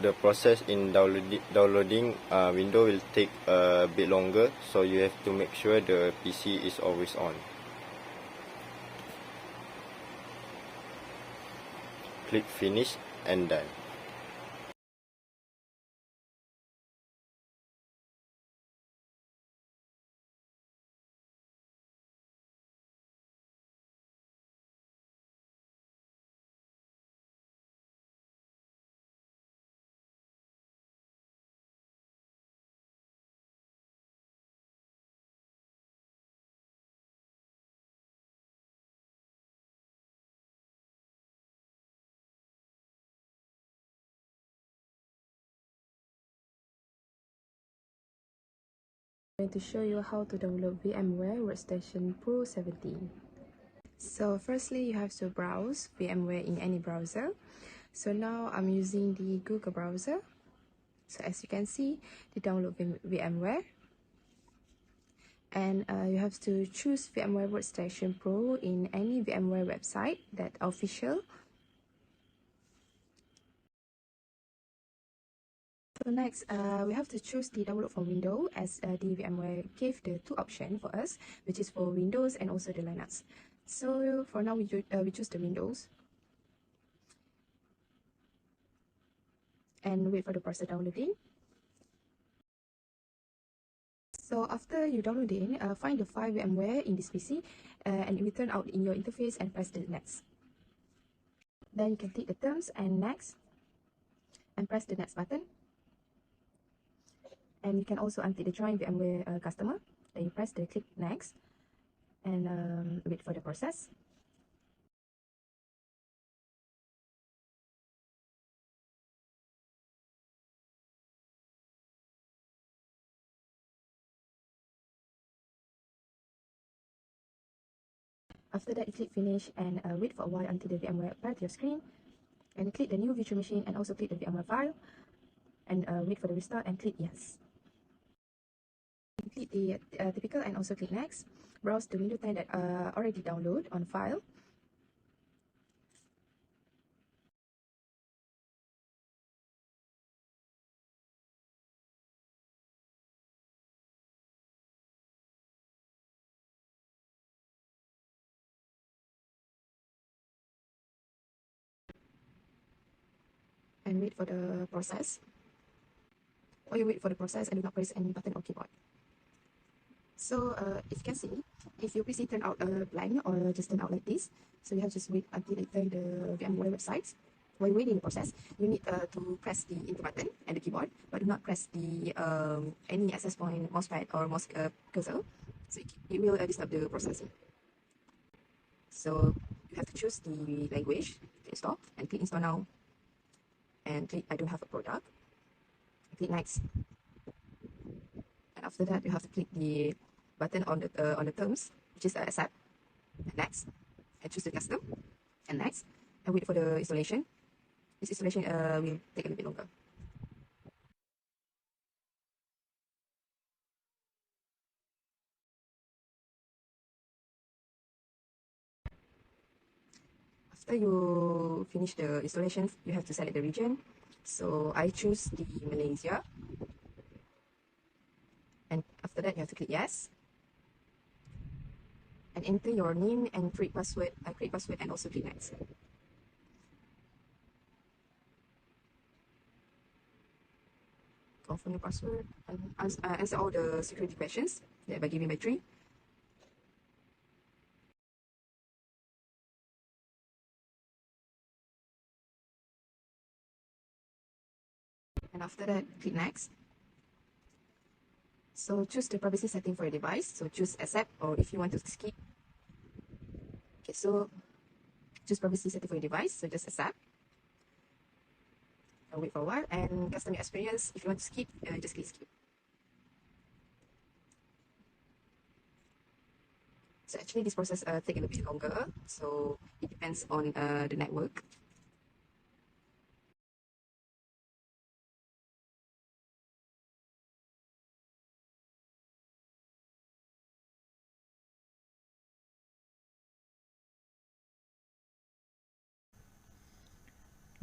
the process in downloading window will take a bit longer, so you have to make sure the PC is always on. Click finish and done. I'm going to show you how to download VMware Workstation Pro 17. So firstly, you have to browse VMware in any browser. So now I'm using the Google browser. So as you can see, the download VMware. And you have to choose VMware Workstation Pro in any VMware website that official. So next, we have to choose the download for Windows, as the VMware gave the two options for us, which is for Windows and also the Linux. So for now, we choose the Windows and wait for the process downloading. So after you downloading, find the file VMware in this PC and it will turn out in your interface and press the next. Then you can click the terms and next and press the next button. And you can also untick the join VMware customer. Then you press the click next and wait for the process. After that, you click finish and wait for a while until the VMware appears to your screen. And click the new virtual machine and also click the VMware file and wait for the restart and click yes. Click the typical and also click next. Browse the Windows 10 that already download on file. And wait for the process. Or you wait for the process and do not press any button or keyboard. So if you can see, if your PC turn out blank or just turn out like this, so you have to just wait until it turn the VMware website. While waiting the process, you need to press the enter button and the keyboard, but do not press the any access point, mousepad or mouse cursor. So it will disturb the processing. So you have to choose the language to install and click install now. And click I don't have a product. Click next. And after that, you have to click the button on the terms, which is accept, and next, and choose the custom, and next, and wait for the installation. This installation will take a little bit longer. After you finish the installation, you have to select the region. So I choose the Malaysia, and after that you have to click yes. And enter your name and create password, and also click next. Confirm your password and answer all the security questions that by giving by 3. And after that, click next. So choose the privacy setting for your device. So choose accept, or if you want to skip. Okay, so choose privacy setting for your device. So just accept. I'll wait for a while. And customer experience, if you want to skip, just click skip. So actually this process take a little bit longer. So it depends on the network.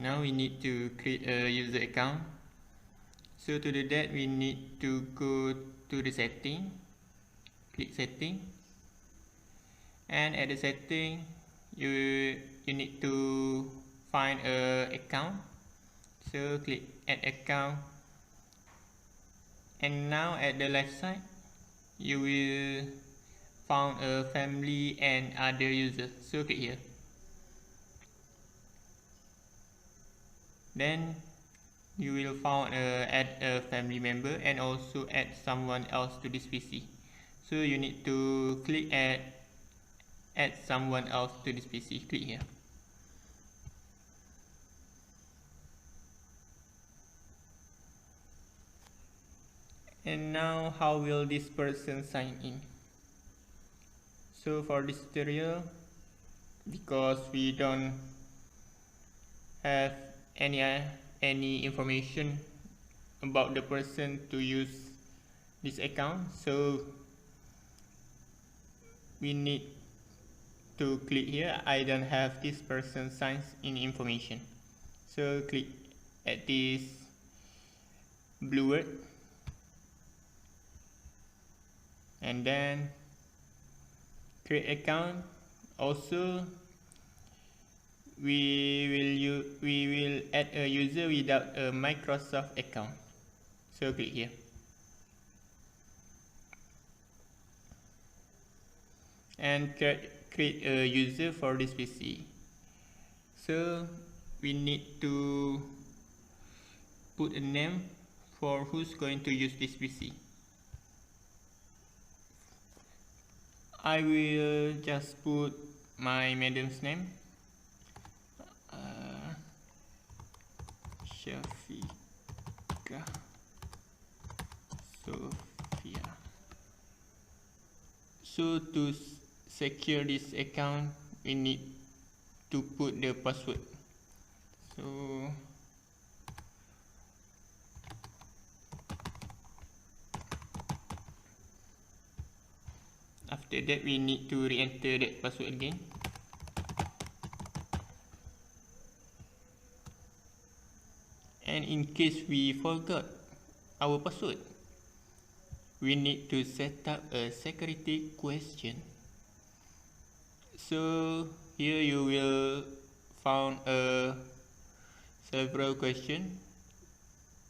Now we need to create a user account. So to do that, we need to go to the setting, click setting, and at the setting you need to find a account. So click add account, and now at the left side you will found a family and other users. So click here. Then you will found add a family member and also add someone else to this PC. So you need to click add someone else to this PC. Click here. And now how will this person sign in? So for this tutorial, because we don't have any information about the person to use this account, so we need to click here. I don't have this person signs in information, so click at this blue word and then create account. Also we will add a user without a Microsoft account, so click here. And create a user for this PC. So we need to put a name for who's going to use this PC. I will just put my madam's name, Shafika Sofia. So to secure this account, we need to put the password. So after that, we need to re-enter that password again. And in case we forgot our password, we need to set up a security question. So here you will found several questions.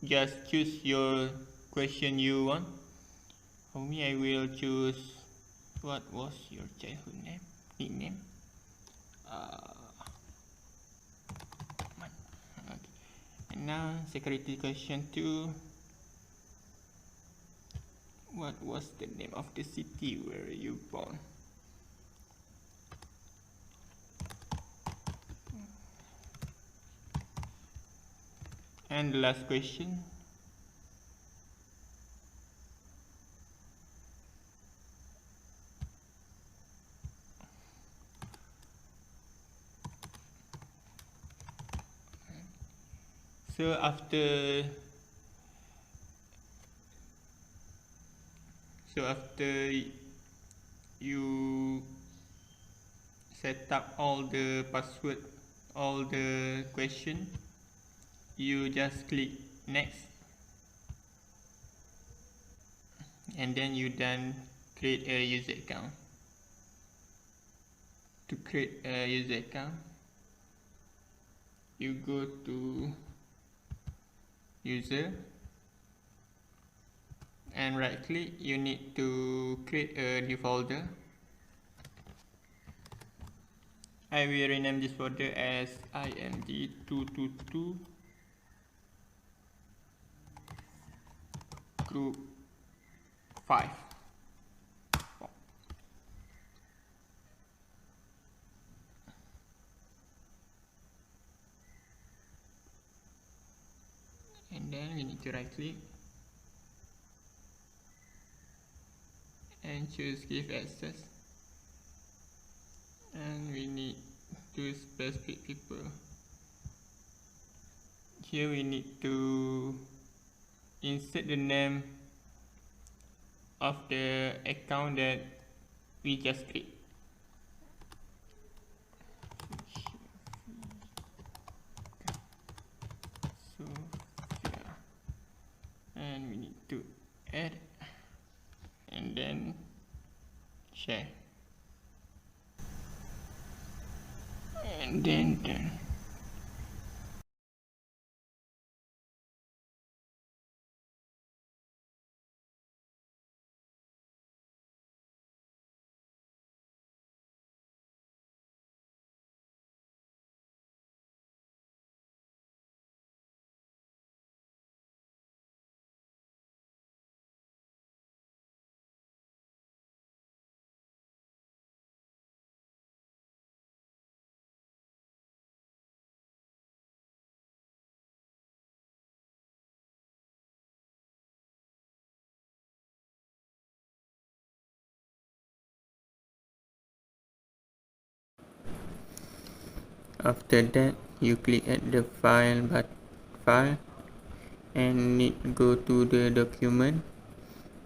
Just choose your question you want. For me, I will choose what was your childhood name, nickname. Okay. And now security question 2. What was the name of the city where you born? And the last question. So after you set up all the password, all the question, you just click next, and then you then create a user account. To create a user account, you go to user and right click. You need to create a new folder. I will rename this folder as IMD222 group 5. And then we need to right click and choose give access, and we need to specific people. Here we need to insert the name of the account that we just create. and we need to add and then share and then done. After that, you click at the file and need to go to the document,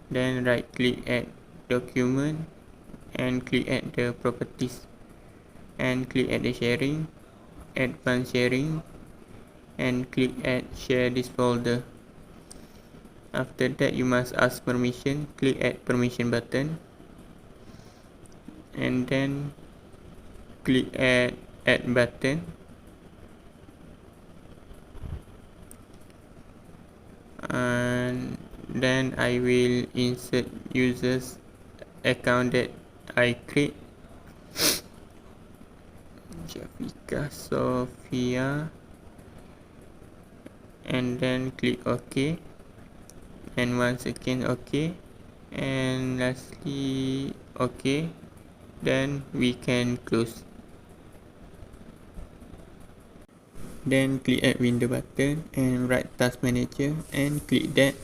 then right click at document and click at the properties and click at the sharing, advanced sharing and click at share this folder. After that, you must ask permission, click at permission button and then click at add button and then I will insert users account that I create, Jafika Sophia, and then click OK and once again OK and lastly OK, then we can close. Then click at window button and right task manager and click that.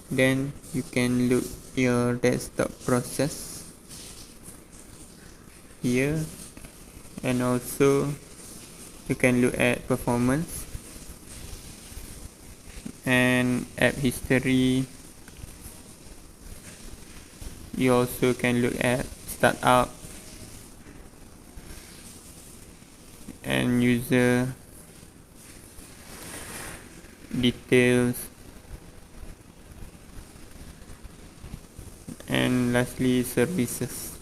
Then you can look your desktop process here and also you can look at performance and app history. You also can look at startup and user details and lastly services.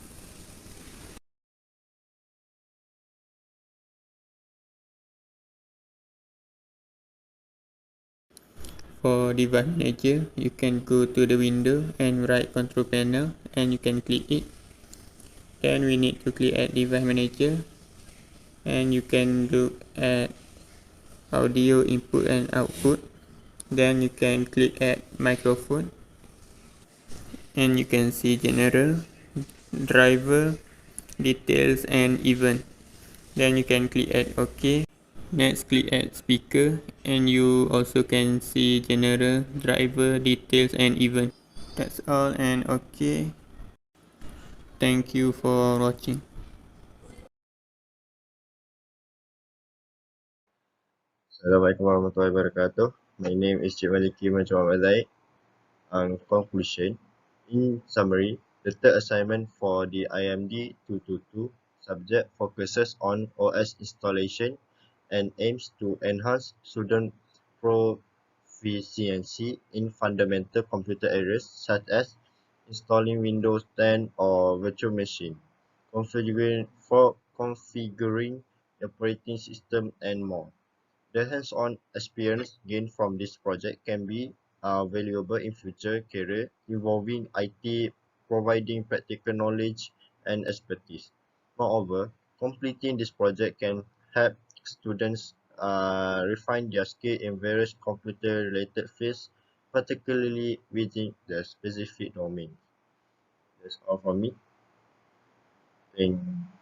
For device manager, you can go to the window and right control panel and you can click it. Then we need to click at device manager and you can look at audio input and output. Then you can click at microphone and you can see general, driver, details and event. Then you can click at OK. Next click at speaker and you also can see general, driver, details and event. That's all and OK. Thank you for watching. Assalamualaikum warahmatullahi wabarakatuh. My name is Cik Maliki Muhammad Zaid. Conclusion. In summary, the third assignment for the IMD 222 subject focuses on OS installation and aims to enhance student proficiency in fundamental computer areas such as installing Windows 10 or virtual machine, configuring the operating system, and more. The hands-on experience gained from this project can be valuable in future career involving IT, providing practical knowledge and expertise. Moreover, completing this project can help students refine their skill in various computer-related fields, particularly within the specific domain. That's all from me. Thank you.